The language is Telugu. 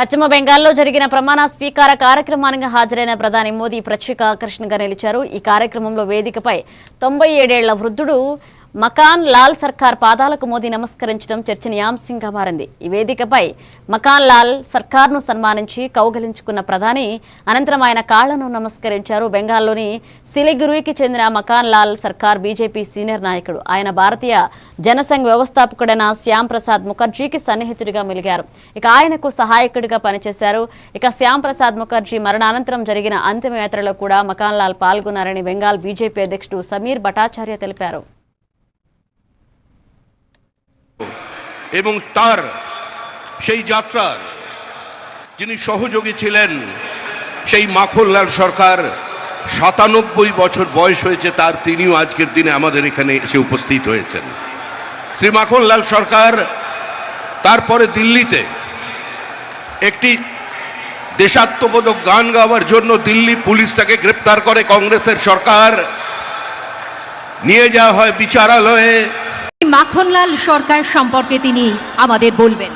పశ్చిమ బెంగాల్లో జరిగిన ప్రమాణ స్వీకార కార్యక్రమానికి హాజరైన ప్రధాని మోదీ ప్రత్యేక ఆకర్షణగా నిలిచారు. ఈ కార్యక్రమంలో వేదికపై 97 ఏళ్ల వృద్ధుడు మకాన్ లాల్ సర్కార్ పాదాలకు మోదీ నమస్కరించడం చర్చనీయాంశంగా మారింది. ఈ వేదికపై మకాన్ లాల్ సర్కార్ను సన్మానించి కౌగలించుకున్న ప్రధాని అనంతరం ఆయన కాళ్లను నమస్కరించారు. బెంగాల్లోని సిలిగురికి చెందిన మకాన్ లాల్ సర్కార్ బీజేపీ సీనియర్ నాయకుడు. ఆయన భారతీయ జనసంఘ్ వ్యవస్థాపకుడైన శ్యామ్ ప్రసాద్ ముఖర్జీకి సన్నిహితుడిగా మెలిగారు. ఇక ఆయనకు సహాయకుడిగా పనిచేశారు. ఇక శ్యామ్ ప్రసాద్ ముఖర్జీ మరణానంతరం జరిగిన అంతిమయాత్రలో కూడా మకాన్ లాల్ పాల్గొన్నారని బెంగాల్ బీజేపీ అధ్యక్షుడు సమీర్ భట్టాచార్య తెలిపారు. এবং তার সেই যাত্রার যিনি সহযোগী ছিলেন সেই মাখনলাল সরকার ৯৭ বছর বয়স হয়েছে তার, তিনিও আজকের দিনে আমাদের এখানে এসে উপস্থিত হয়েছেন। শ্রী মাখনলাল সরকার তারপরে দিল্লিতে একটি দেশাত্মবোধক গান গাওয়ার জন্য দিল্লি পুলিশ তাকে গ্রেপ্তার করে, কংগ্রেসের সরকার নিয়ে যাওয়া হয় বিচারালয়ে। মাখনলাল সরকার সম্পর্কে তিনি আমাদের বলবেন।